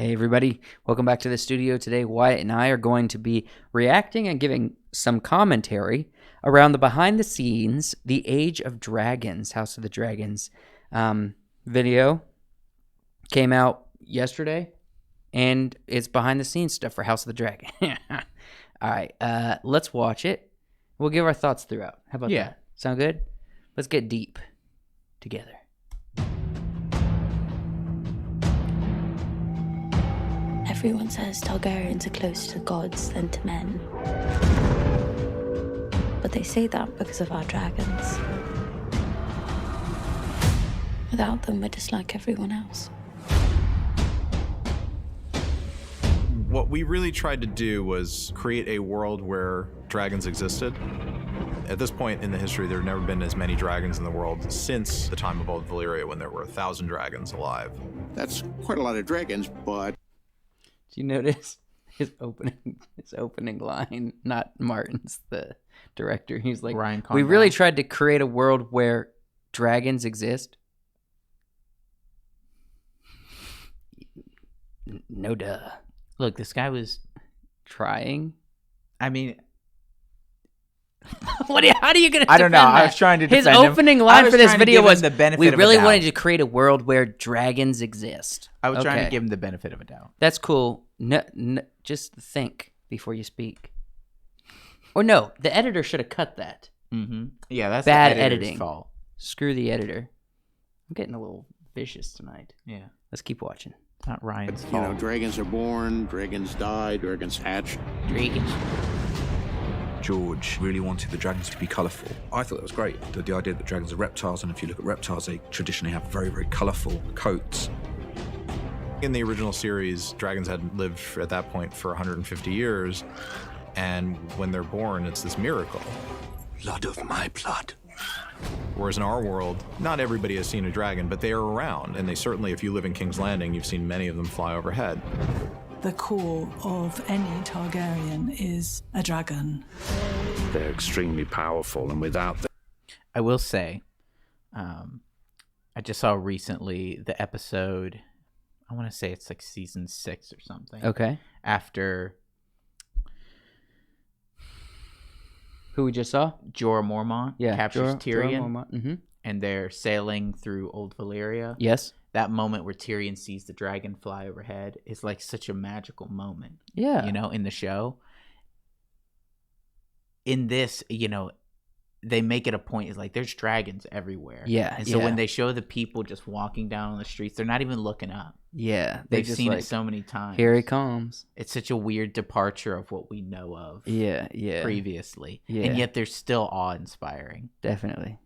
Hey everybody, welcome back to the studio. Today Wyatt and I are going to be reacting and giving some commentary around the behind the scenes, the Age of Dragons, House of the Dragons video. Came out yesterday and it's behind the scenes stuff for House of the Dragon. Alright, let's watch it. We'll give our thoughts throughout. How about that? Sound good? Let's get deep together. Everyone says Targaryens are closer to gods than to men. But they say that because of our dragons. Without them, we're just like everyone else. What we really tried to do was create a world where dragons existed. At this point in the history, there have never been as many dragons in the world since the time of Old Valyria, when there were 1,000 dragons alive. That's quite a lot of dragons, but... Do you notice his opening line? Not Martin's, the director. He's like, Ryan we Condal. really tried to create a world where dragons exist. No duh. Look, this guy was Trying. I mean, How are you gonna? I don't know. defend I that? was trying to His defend him. opening I line was for this trying to video give him was, the benefit "We of a really doubt." wanted to create a world where dragons exist." I was trying Okay. to give him the benefit of a doubt. That's cool. No, just think before you speak. Or no, the editor should have cut that. Mm-hmm. Yeah, that's Bad the editor's editing. fault. Screw the editor. I'm getting a little vicious tonight. Yeah, Let's keep watching. it's not Ryan's You fault. know, dragons are born, dragons die, dragons hatch. Dragons. George really wanted the dragons to be colourful. I thought that was great, the idea that dragons are reptiles, and if you look at reptiles, they traditionally have very, very colourful coats. In the original series, dragons had lived at that point for 150 years, and when they're born, it's this miracle. Blood of my blood. Whereas in our world, not everybody has seen a dragon, but they are around, and they certainly, if you live in King's Landing, you've seen many of them fly overhead. The core of any Targaryen is a dragon. They're extremely powerful, and without them, I will say, I just saw recently the episode. I want to say it's like season 6 or something. Okay. After Who we just saw? Jorah Mormont captures Tyrion, Mm-hmm. and they're sailing through Old Valyria. Yes. That moment where Tyrion sees the dragon fly overhead is like such a magical moment. Yeah. You know, in the show. In this, you know, they make it a point. It's like there's dragons everywhere. Yeah, And so yeah. when they show the people just walking down on the streets, they're not even looking up. Yeah. They're They've just seen like, it so many times. Here he comes. It's such a weird departure of what we know of Yeah. Yeah. previously. Yeah. And yet they're still awe-inspiring. Definitely.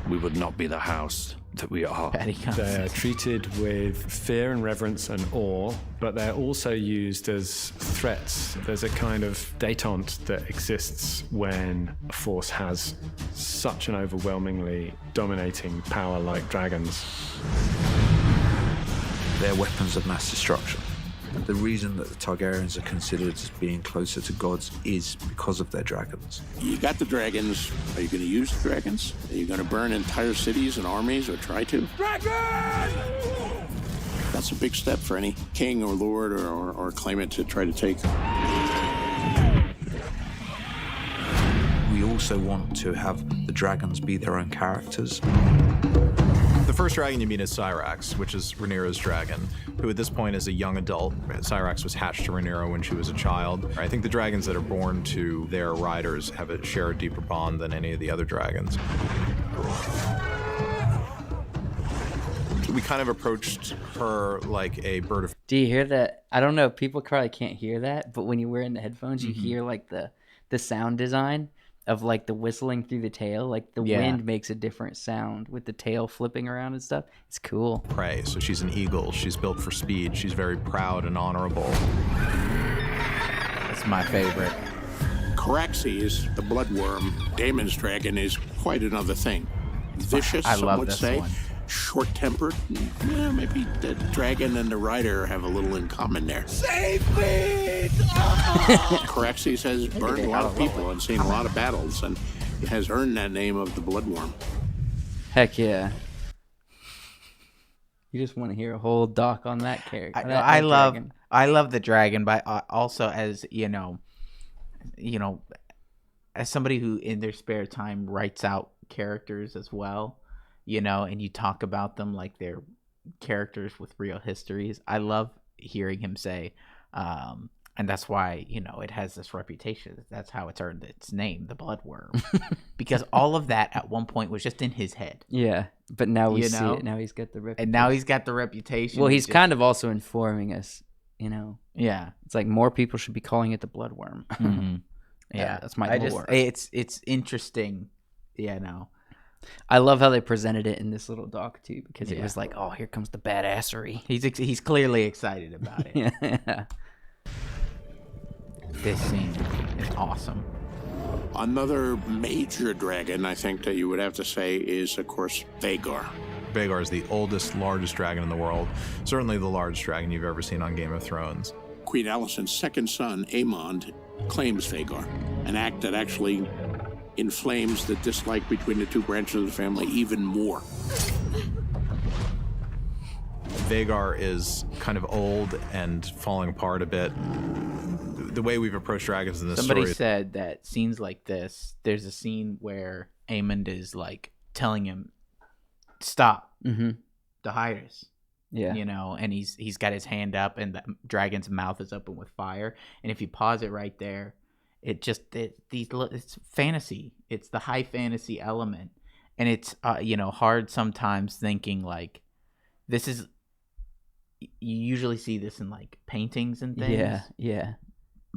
we would not be the house that we are. Patty comes. They're treated with fear and reverence and awe, but they're also used as threats. There's a kind of détente that exists when a force has such an overwhelmingly dominating power like dragons. They're weapons of mass destruction. The reason that the Targaryens are considered as being closer to gods is because of their dragons. You got the dragons. Are you going to use the dragons? Are you going to burn entire cities and armies, or try to? Dragon! That's a big step for any king or lord or claimant to try to take. We also want to have the dragons be their own characters. The first dragon you meet is Syrax, which is Rhaenyra's dragon, who at this point is a young adult. Syrax was hatched to Rhaenyra when she was a child. I think the dragons that are born to their riders share a deeper bond than any of the other dragons. We kind of approached her like a bird of... Do you hear that? I don't know. People probably can't hear that, but when you're wearing the headphones, you hear like the sound design of like the whistling through the tail. Like the wind makes a different sound with the tail flipping around and stuff. It's cool. prey. So she's an eagle. She's built for speed. She's very proud and honorable. That's my favorite. Caraxes, the bloodworm, Daemon's dragon, is quite another thing. Vicious, I some love would this say. one. Short-tempered. Yeah, maybe the dragon and the rider have a little in common there. Save me! Caraxes has burned a lot of people and seen a lot of battles, and has earned that name of the bloodworm. Heck yeah. You just want to hear a whole doc on that character. I love the dragon, but also as as somebody who in their spare time writes out characters as well, and you talk about them like they're characters with real histories. I love hearing him say, and that's why it has this reputation. That's how it's earned its name, the bloodworm, because all of that at one point was just in his head. Yeah, but now we see it. Now he's got the reputation. And now he's got the reputation. Well, he's kind of also informing us. Yeah, it's like more people should be calling it the bloodworm. Mm-hmm. Yeah, that's my lore. It's interesting. Yeah, no. I love how they presented it in this little doc too, because it was like, oh, here comes the badassery. He's clearly excited about it. Yeah. This scene is awesome. Another major dragon, I think, that you would have to say is, of course, Vhagar. Vhagar is the oldest, largest dragon in the world. Certainly the largest dragon you've ever seen on Game of Thrones. Queen Alicent's second son, Aemond, claims Vhagar, an act that actually inflames the dislike between the two branches of the family even more. Vhagar is kind of old and falling apart a bit. The way we've approached dragons in this story... Somebody said that scenes like this, there's a scene where Aemond is like telling him, stop, the hiders. Yeah. And he's got his hand up and the dragon's mouth is open with fire. And if you pause it right there, it's fantasy. It's the high fantasy element. And it's, hard sometimes thinking like, this is, you usually see this in like paintings and things. Yeah.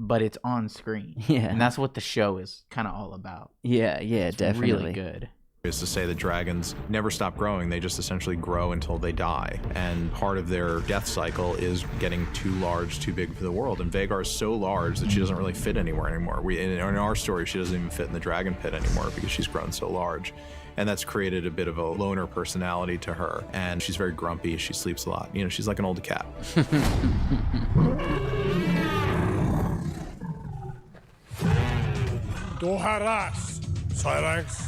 But it's on screen. Yeah. And that's what the show is kind of all about. Yeah, it's definitely. Really good. Is to say that dragons never stop growing. They just essentially grow until they die. And part of their death cycle is getting too large, too big for the world. And Vhagar is so large that she doesn't really fit anywhere anymore. In our story, she doesn't even fit in the dragon pit anymore because she's grown so large. And that's created a bit of a loner personality to her. And she's very grumpy. She sleeps a lot. She's like an old cat. Doharas, Cyrax.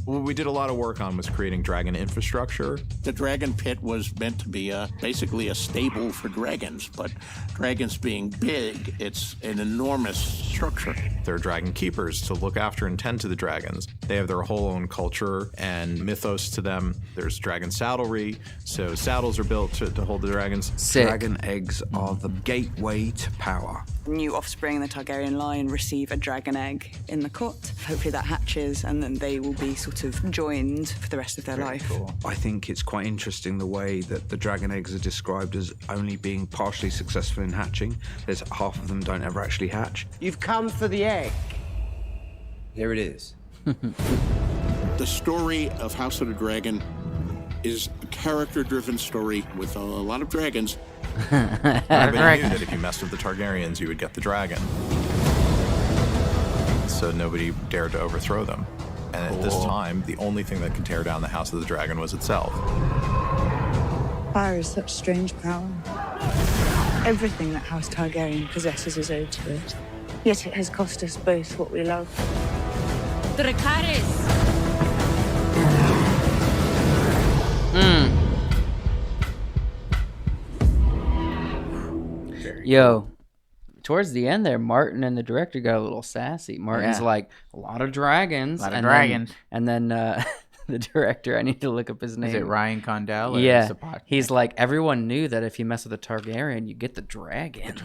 What we did a lot of work on was creating dragon infrastructure. The dragon pit was meant to be basically a stable for dragons, but dragons being big, it's an enormous structure. There are dragon keepers to look after and tend to the dragons. They have their whole own culture and mythos to them. There's dragon saddlery, so saddles are built to hold the dragons. Sick. Dragon eggs are the gateway to power. New offspring in the Targaryen line receive a dragon egg in the court. Hopefully that hatches and then they will be sort of joined for the rest of their life. Cool. I think it's quite interesting the way that the dragon eggs are described as only being partially successful in hatching. There's half of them don't ever actually hatch. You've come for the egg. Here it is. The story of House of the Dragon is a character-driven story with a lot of dragons. Everybody knew that if you messed with the Targaryens, you would get the dragon. So nobody dared to overthrow them. And at this time, the only thing that could tear down the House of the Dragon was itself. Fire is such strange power. Everything that House Targaryen possesses is owed to it. Yet it has cost us both what we love. Dracarys! Yo, towards the end there, Martin and the director got a little sassy. Martin's like, a lot of dragons. And then the director, I need to look up his name. Is it Ryan Condell? Or yeah. Sapotnik? He's like, everyone knew that if you mess with a Targaryen, you get the dragons.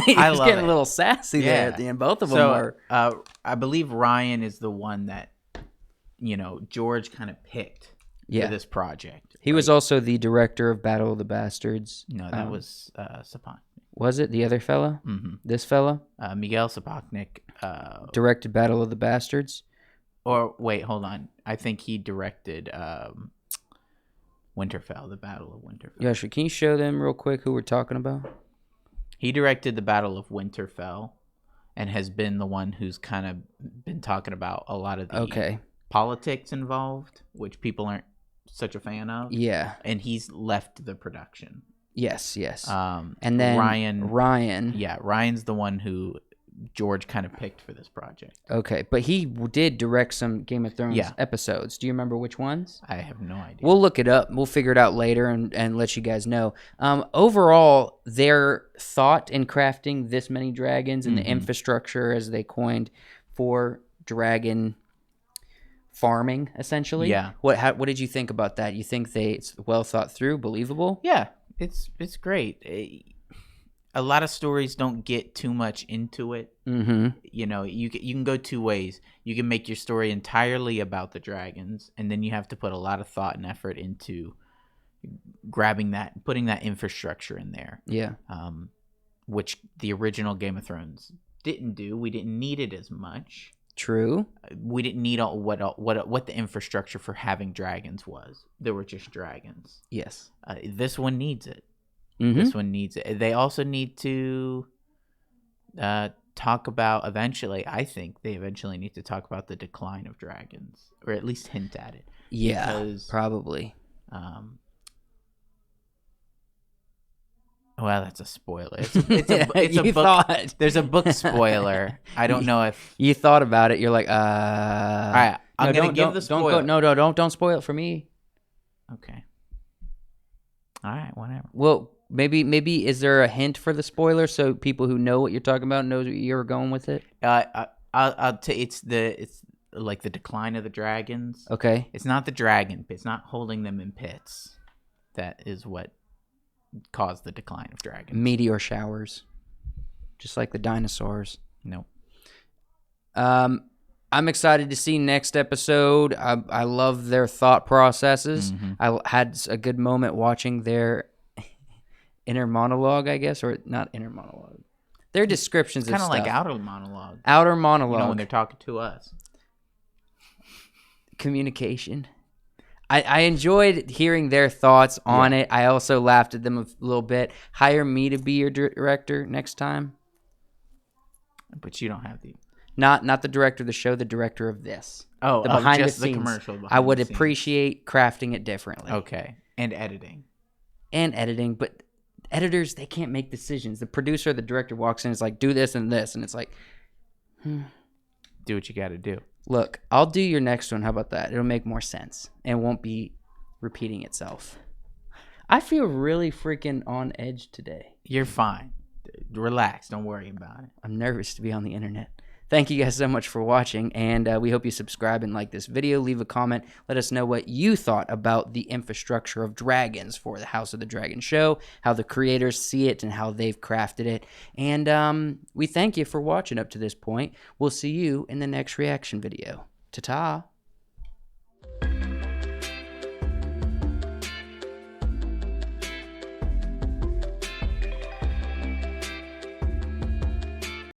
He was love getting it. a little sassy there at the end. Both of them were. I believe Ryan is the one that, George kind of picked for this project. He was also the director of Battle of the Bastards. No, that was Sapotnik. Was it the other fella? Mm-hmm. This fella? Miguel Sapotnik. Directed Battle of the Bastards? Or, wait, hold on. I think he directed Winterfell, the Battle of Winterfell. Joshua, can you show them real quick who we're talking about? He directed the Battle of Winterfell and has been the one who's kind of been talking about a lot of the politics involved, which people aren't such a fan of. Yeah. And he's left the production. Yes. And then Ryan. Ryan. Yeah, Ryan's the one who George kind of picked for this project. Okay, but he did direct some Game of Thrones Yeah. episodes. Do you remember which ones? I have no idea. We'll look it up. We'll figure it out later and let you guys know. Overall, their thought in crafting this many dragons and the infrastructure, as they coined, for dragon farming, essentially. Yeah. What did you think about that? You think it's well thought through, believable? Yeah, it's great. A lot of stories don't get too much into it. Mm-hmm. You know, you can go two ways. You can make your story entirely about the dragons, and then you have to put a lot of thought and effort into grabbing that, putting that infrastructure in there. Yeah. Which the original Game of Thrones didn't do. We didn't need it as much. True. We didn't need what the infrastructure for having dragons was. There were just dragons. Yes. This one needs it. Mm-hmm. This one needs it. They also need to talk about eventually. I think they eventually need to talk about the decline of dragons, or at least hint at it. Yeah, Because, probably. Well, that's a spoiler. It's You a book. thought. There's a book spoiler. I don't know if You thought about it. You're like, All right, I'm gonna give the spoiler. Don't spoil it for me. Okay. All right, whatever. Well, maybe is there a hint for the spoiler so people who know what you're talking about knows what you're going with it? I'll tell you, it's like the decline of the dragons. Okay. It's not the dragon. It's not holding them in pits. That is what caused the decline of dragons. Meteor showers, just like the dinosaurs. Nope. I'm excited to see next episode. I love their thought processes. Mm-hmm. I had a good moment watching their inner monologue, I guess, or not inner monologue. Their descriptions of Kind of stuff. like outer monologue. Outer monologue. You know, when they're talking to us. Communication. I enjoyed hearing their thoughts on it. I also laughed at them a little bit. Hire me to be your director next time. But you don't have the... Not the director of the show, the director of this. Oh, the behind just the scenes. the commercial. I would the scenes. appreciate crafting it differently. Okay. And editing. But editors, they can't make decisions. The producer or the director walks in and is like, do this and this. And it's like, Do what you got to do. Look, I'll do your next one. How about that? It'll make more sense and won't be repeating itself. I feel really freaking on edge today. You're fine. Relax. Don't worry about it. I'm nervous to be on the internet. Thank you guys so much for watching, and we hope you subscribe and like this video. Leave a comment. Let us know what you thought about the infrastructure of dragons for the House of the Dragon show, how the creators see it, and how they've crafted it. And we thank you for watching up to this point. We'll see you in the next reaction video. Ta-ta.